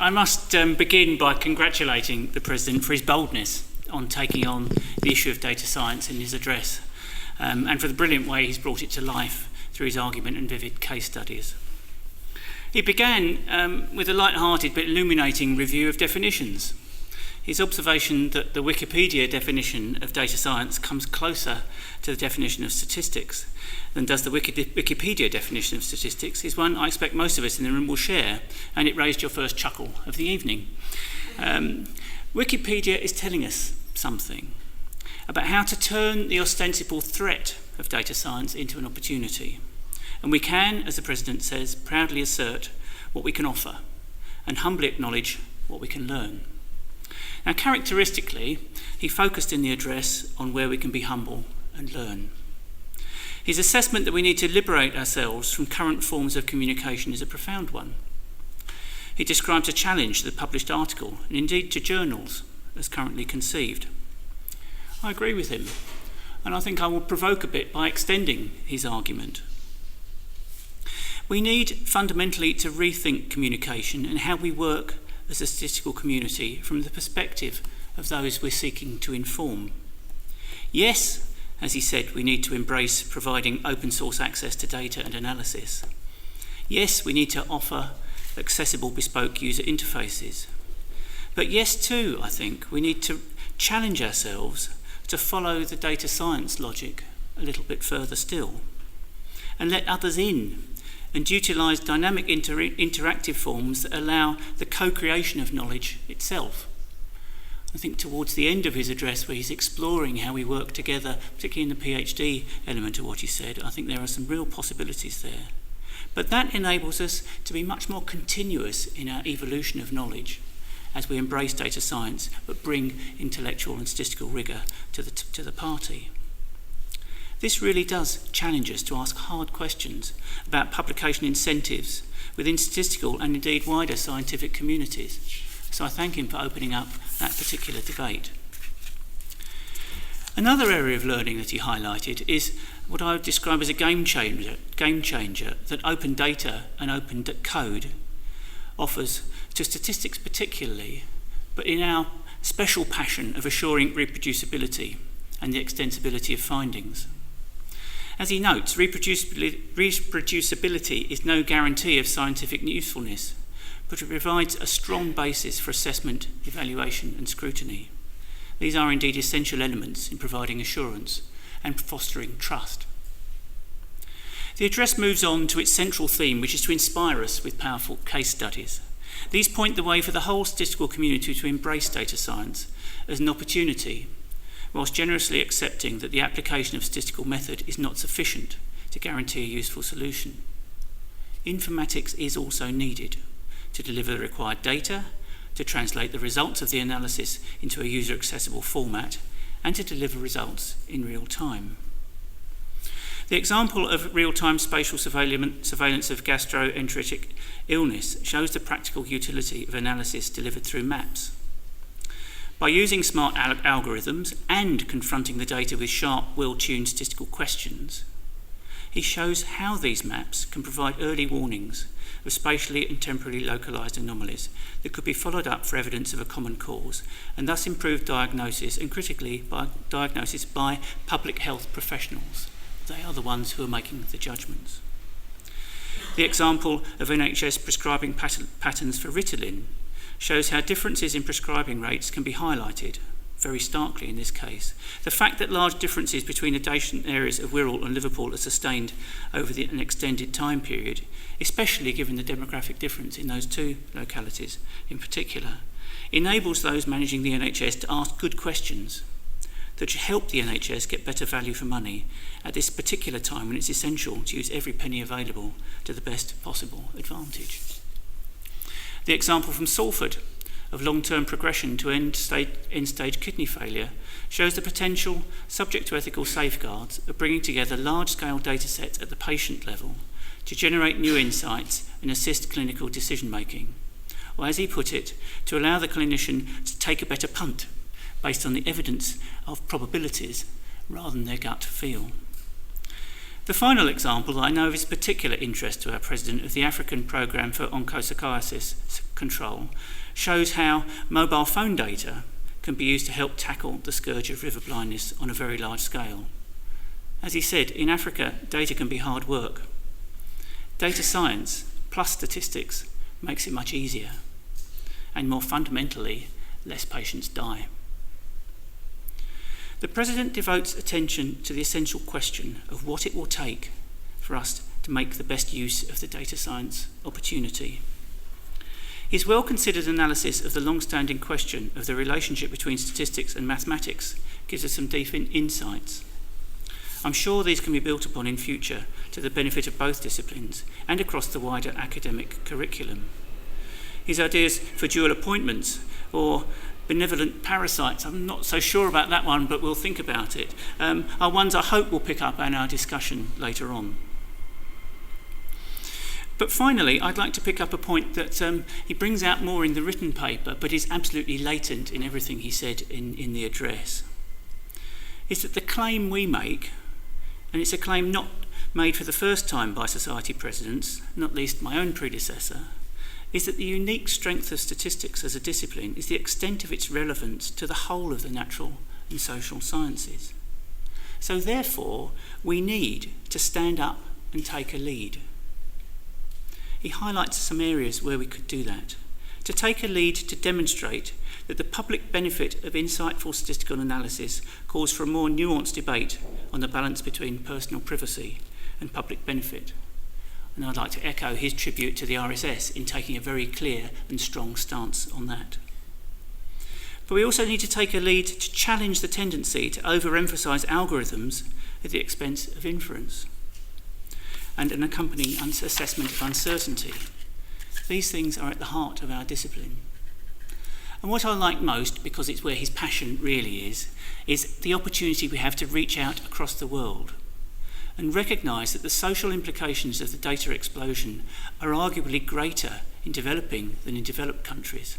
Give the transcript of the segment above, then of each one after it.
I must begin by congratulating the President for his boldness on taking on the issue of data science in his address, and for the brilliant way he's brought it to life through his argument and vivid case studies. He began with a light-hearted but illuminating review of definitions. His observation that the Wikipedia definition of data science comes closer to the definition of statistics than does the Wikipedia definition of statistics is one I expect most of us in the room will share, and it raised your first chuckle of the evening. Wikipedia is telling us something about how to turn the ostensible threat of data science into an opportunity. And we can, as the President says, proudly assert what we can offer and humbly acknowledge what we can learn. Now, characteristically, he focused in the address on where we can be humble and learn. His assessment that we need to liberate ourselves from current forms of communication is a profound one. He describes a challenge to the published article, and indeed to journals, as currently conceived. I agree with him, and I think I will provoke a bit by extending his argument. We need fundamentally to rethink communication and how we work as a statistical community from the perspective of those we're seeking to inform. Yes, as he said, we need to embrace providing open source access to data and analysis. Yes, we need to offer accessible bespoke user interfaces. But yes, too, I think, we need to challenge ourselves to follow the data science logic a little bit further still and let others in and utilise dynamic interactive forms that allow the co-creation of knowledge itself. I think towards the end of his address, where he's exploring how we work together, particularly in the PhD element of what he said, I think there are some real possibilities there. But that enables us to be much more continuous in our evolution of knowledge as we embrace data science but bring intellectual and statistical rigour to the party. This really does challenge us to ask hard questions about publication incentives within statistical and indeed wider scientific communities. So I thank him for opening up that particular debate. Another area of learning that he highlighted is what I would describe as a game changer that open data and open code offers to statistics particularly, but in our special passion of assuring reproducibility and the extensibility of findings. As he notes, reproducibility is no guarantee of scientific usefulness, but it provides a strong basis for assessment, evaluation and scrutiny. These are indeed essential elements in providing assurance and fostering trust. The address moves on to its central theme, which is to inspire us with powerful case studies. These point the way for the whole statistical community to embrace data science as an opportunity, whilst generously accepting that the application of statistical method is not sufficient to guarantee a useful solution. Informatics is also needed to deliver the required data, to translate the results of the analysis into a user-accessible format, and to deliver results in real time. The example of real-time spatial surveillance of gastroenteritic illness shows the practical utility of analysis delivered through maps. By using smart algorithms and confronting the data with sharp, well-tuned statistical questions, he shows how these maps can provide early warnings of spatially and temporally localised anomalies that could be followed up for evidence of a common cause and thus improve diagnosis and critically by diagnosis by public health professionals. They are the ones who are making the judgments. The example of NHS prescribing patterns for Ritalin shows how differences in prescribing rates can be highlighted, very starkly in this case. The fact that large differences between adjacent areas of Wirral and Liverpool are sustained over an extended time period, especially given the demographic difference in those two localities in particular, enables those managing the NHS to ask good questions that should help the NHS get better value for money at this particular time when it's essential to use every penny available to the best possible advantage. The example from Salford of long-term progression to end-stage kidney failure shows the potential, subject to ethical safeguards, of bringing together large-scale data sets at the patient level to generate new insights and assist clinical decision-making, or as he put it, to allow the clinician to take a better punt based on the evidence of probabilities rather than their gut feel. The final example that I know of is particular interest to our President of the African Programme for Onchocerciasis control shows how mobile phone data can be used to help tackle the scourge of river blindness on a very large scale. As he said, in Africa, data can be hard work. Data science plus statistics makes it much easier. And more fundamentally, less patients die. The President devotes attention to the essential question of what it will take for us to make the best use of the data science opportunity. His well-considered analysis of the long-standing question of the relationship between statistics and mathematics gives us some deep insights. I'm sure these can be built upon in future to the benefit of both disciplines and across the wider academic curriculum. His ideas for dual appointments or benevolent parasites, I'm not so sure about that one, but we'll think about it, are ones I hope we'll pick up in our discussion later on. But finally, I'd like to pick up a point that he brings out more in the written paper, but is absolutely latent in everything he said in the address, is that the claim we make, and it's a claim not made for the first time by society presidents, not least my own predecessor, is that the unique strength of statistics as a discipline is the extent of its relevance to the whole of the natural and social sciences. So therefore, we need to stand up and take a lead. He highlights some areas where we could do that. To take a lead to demonstrate that the public benefit of insightful statistical analysis calls for a more nuanced debate on the balance between personal privacy and public benefit. And I'd like to echo his tribute to the RSS in taking a very clear and strong stance on that. But we also need to take a lead to challenge the tendency to overemphasise algorithms at the expense of inference and an accompanying assessment of uncertainty. These things are at the heart of our discipline. And what I like most, because it's where his passion really is the opportunity we have to reach out across the world and recognise that the social implications of the data explosion are arguably greater in developing than in developed countries.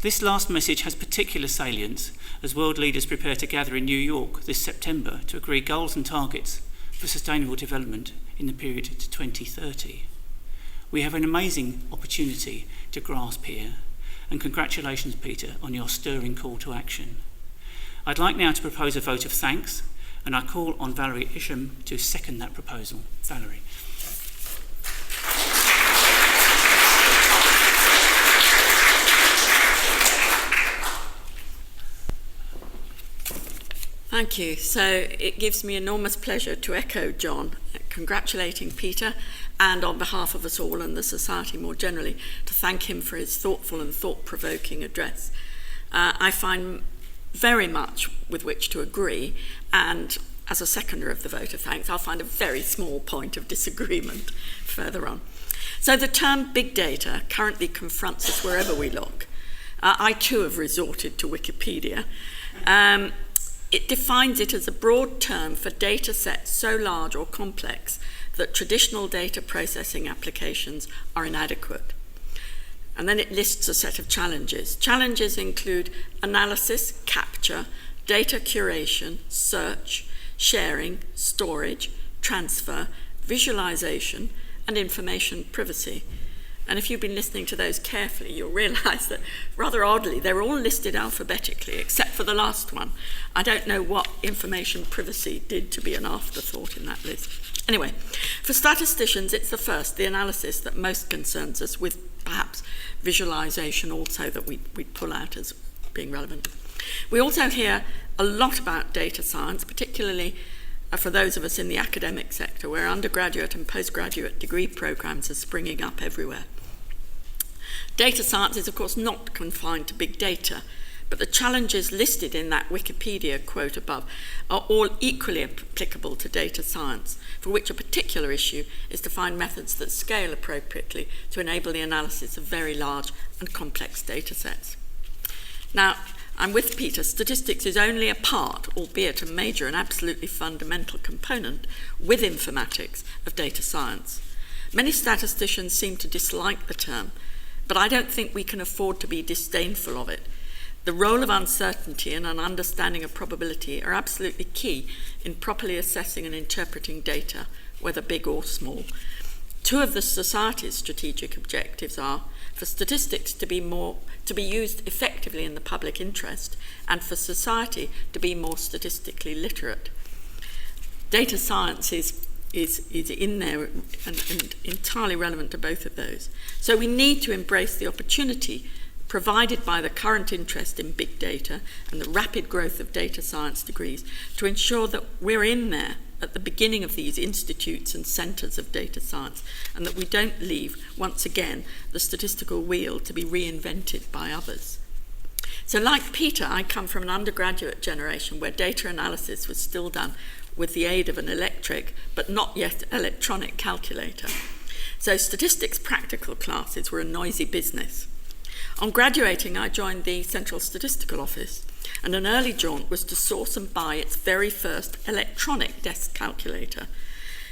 This last message has particular salience as world leaders prepare to gather in New York this September to agree goals and targets for sustainable development in the period to 2030. We have an amazing opportunity to grasp here, and congratulations, Peter, on your stirring call to action. I'd like now to propose a vote of thanks, and I call on Valerie Isham to second that proposal. Valerie. Thank you. So it gives me enormous pleasure to echo John, congratulating Peter, and on behalf of us all and the Society more generally, to thank him for his thoughtful and thought-provoking address. I find very much with which to agree, and as a seconder of the vote of thanks, I'll find a very small point of disagreement further on. So the term big data currently confronts us wherever we look. I too have resorted to Wikipedia. It defines it as a broad term for data sets so large or complex that traditional data processing applications are inadequate. And then it lists a set of challenges. Challenges include analysis, capture, data curation, search, sharing, storage, transfer, visualization, and information privacy. And if you've been listening to those carefully, you'll realise that, rather oddly, they're all listed alphabetically, except for the last one. I don't know what information privacy did to be an afterthought in that list. Anyway, for statisticians, it's the first, the analysis, that most concerns us, with perhaps visualisation also that we pull out as being relevant. We also hear a lot about data science, particularly for those of us in the academic sector, where undergraduate and postgraduate degree programmes are springing up everywhere. Data science is, of course, not confined to big data, but the challenges listed in that Wikipedia quote above are all equally applicable to data science, for which a particular issue is to find methods that scale appropriately to enable the analysis of very large and complex data sets. Now, I'm with Peter. Statistics is only a part, albeit a major and absolutely fundamental component, with informatics, of data science. Many statisticians seem to dislike the term, but I don't think we can afford to be disdainful of it. The role of uncertainty and an understanding of probability are absolutely key in properly assessing and interpreting data, whether big or small. Two of the Society's strategic objectives are for statistics to be used effectively in the public interest, and for society to be more statistically literate. Data science is in there and entirely relevant to both of those. So we need to embrace the opportunity provided by the current interest in big data and the rapid growth of data science degrees to ensure that we're in there at the beginning of these institutes and centres of data science, and that we don't leave, once again, the statistical wheel to be reinvented by others. So like Peter, I come from an undergraduate generation where data analysis was still done with the aid of an electric but not yet electronic calculator. So statistics practical classes were a noisy business. On graduating, I joined the Central Statistical Office, and an early jaunt was to source and buy its very first electronic desk calculator.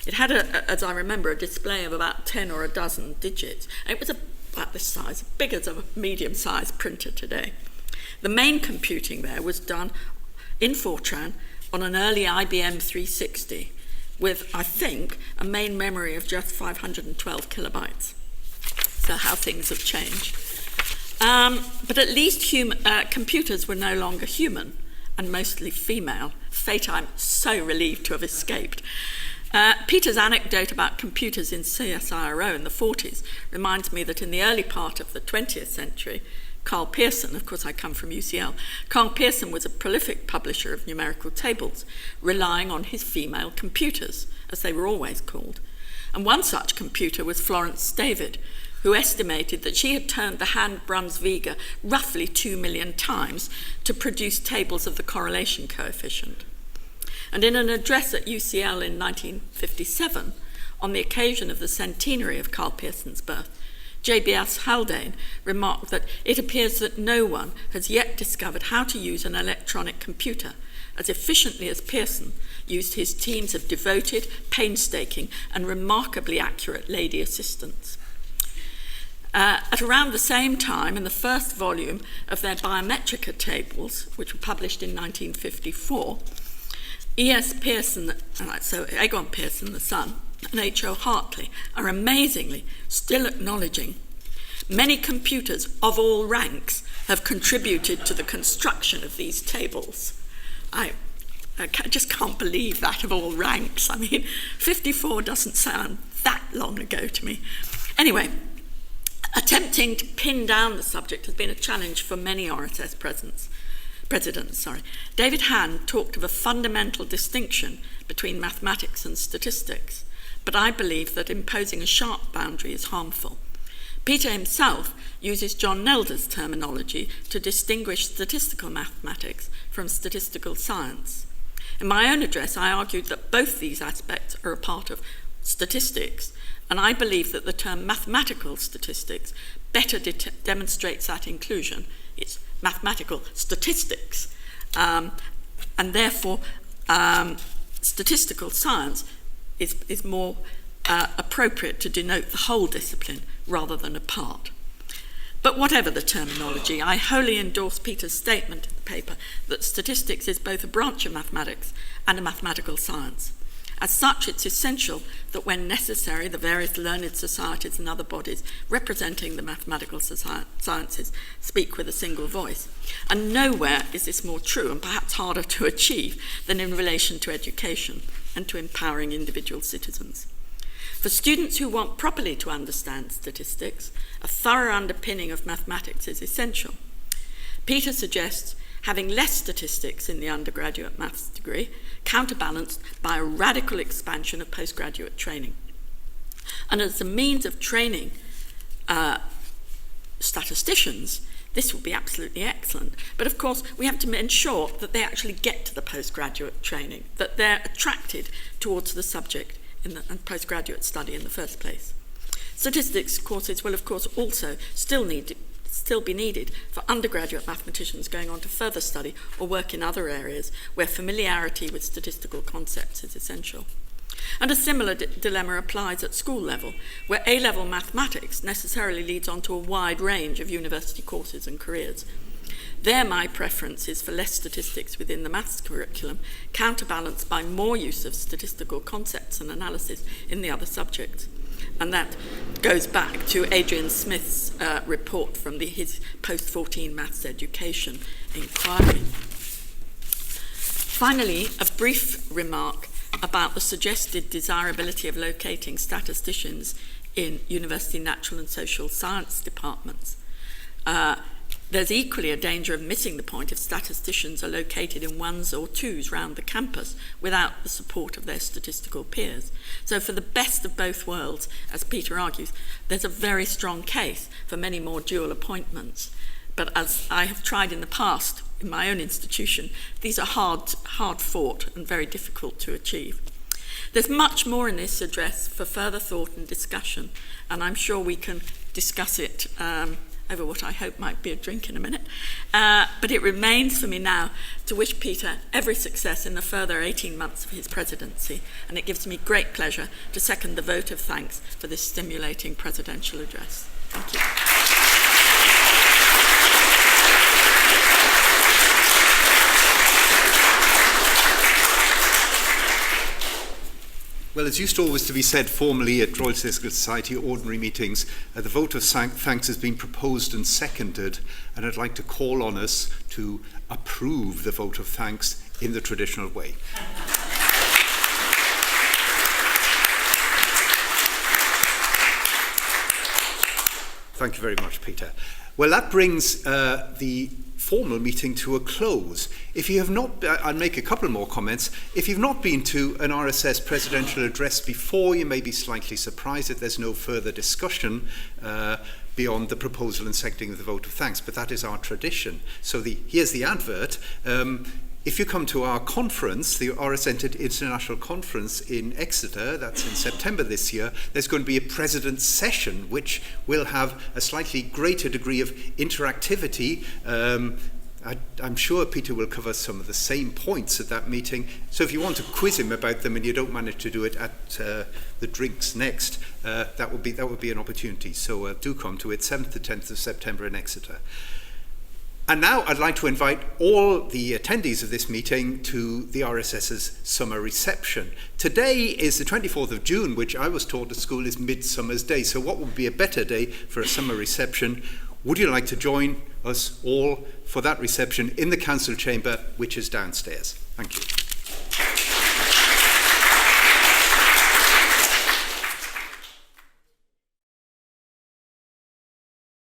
It had, as I remember, a display of about 10 or a dozen digits. It was about this size, big as a medium-sized printer today. The main computing there was done in Fortran on an early IBM 360 with, I think, a main memory of just 512 kilobytes. So how things have changed. But at least computers were no longer human and mostly female, fate I'm so relieved to have escaped. Peter's anecdote about computers in CSIRO in the 40s reminds me that in the early part of the 20th century, Carl Pearson, of course I come from UCL, Carl Pearson was a prolific publisher of numerical tables, relying on his female computers, as they were always called. And one such computer was Florence David, who estimated that she had turned the Hand-Bruns-Vega roughly 2 million times to produce tables of the correlation coefficient. And in an address at UCL in 1957, on the occasion of the centenary of Carl Pearson's birth, J.B.S. Haldane remarked that it appears that no one has yet discovered how to use an electronic computer as efficiently as Pearson used his teams of devoted, painstaking, and remarkably accurate lady assistants. At around the same time, in the first volume of their Biometrica tables, which were published in 1954, E.S. Pearson, so Egon Pearson, the son, and H.O. Hartley are amazingly still acknowledging many computers of all ranks have contributed to the construction of these tables. I just can't believe that, of all ranks. I mean, 54 doesn't sound that long ago to me. Anyway, attempting to pin down the subject has been a challenge for many RSS presidents. David Hand talked of a fundamental distinction between mathematics and statistics, but I believe that imposing a sharp boundary is harmful. Peter himself uses John Nelder's terminology to distinguish statistical mathematics from statistical science. In my own address, I argued that both these aspects are a part of statistics, and I believe that the term mathematical statistics better demonstrates that inclusion. It's mathematical statistics, and therefore statistical science is more appropriate to denote the whole discipline rather than a part. But whatever the terminology, I wholly endorse Peter's statement in the paper that statistics is both a branch of mathematics and a mathematical science. As such, it's essential that when necessary, the various learned societies and other bodies representing the mathematical sciences speak with a single voice. And nowhere is this more true and perhaps harder to achieve than in relation to education and to empowering individual citizens. For students who want properly to understand statistics, a thorough underpinning of mathematics is essential. Peter suggests having less statistics in the undergraduate maths degree, counterbalanced by a radical expansion of postgraduate training. And as a means of training statisticians, this would be absolutely excellent. But of course, we have to ensure that they actually get to the postgraduate training, that they're attracted towards the subject in the postgraduate study in the first place. Statistics courses will, of course, also still be needed for undergraduate mathematicians going on to further study or work in other areas where familiarity with statistical concepts is essential. And a similar dilemma applies at school level, where A-level mathematics necessarily leads on to a wide range of university courses and careers. There, my preference is for less statistics within the maths curriculum, counterbalanced by more use of statistical concepts and analysis in the other subjects. And that goes back to Adrian Smith's report from his post-14 maths education inquiry. Finally, a brief remark about the suggested desirability of locating statisticians in university natural and social science departments. There's equally a danger of missing the point if statisticians are located in ones or twos round the campus without the support of their statistical peers. So for the best of both worlds, as Peter argues, there's a very strong case for many more dual appointments. But as I have tried in the past in my own institution, these are hard fought and very difficult to achieve. There's much more in this address for further thought and discussion, and I'm sure we can discuss it over what I hope might be a drink in a minute. But it remains for me now to wish Peter every success in the further 18 months of his presidency, and it gives me great pleasure to second the vote of thanks for this stimulating presidential address. Thank you. Well, as used always to be said formally at Royal Statistical Society ordinary meetings, the vote of thanks has been proposed and seconded, and I'd like to call on us to approve the vote of thanks in the traditional way. Thank you very much, Peter. Well, that brings the formal meeting to a close. If you have not, I'll make a couple more comments. If you've not been to an RSS presidential address before, you may be slightly surprised that there's no further discussion beyond the proposal and seconding of the vote of thanks, but that is our tradition. So here's the advert. If you come to our conference, the RSS International Conference in Exeter, that's in September this year, there's going to be a president's session which will have a slightly greater degree of interactivity. I'm sure Peter will cover some of the same points at that meeting. So if you want to quiz him about them and you don't manage to do it at the drinks next, that would be an opportunity. So do come to it, 7th to 10th of September in Exeter. And now I'd like to invite all the attendees of this meeting to the RSS's summer reception. Today is the 24th of June, which I was taught at school is Midsummer's Day. So what would be a better day for a summer reception? Would you like to join us all for that reception in the council chamber, which is downstairs? Thank you.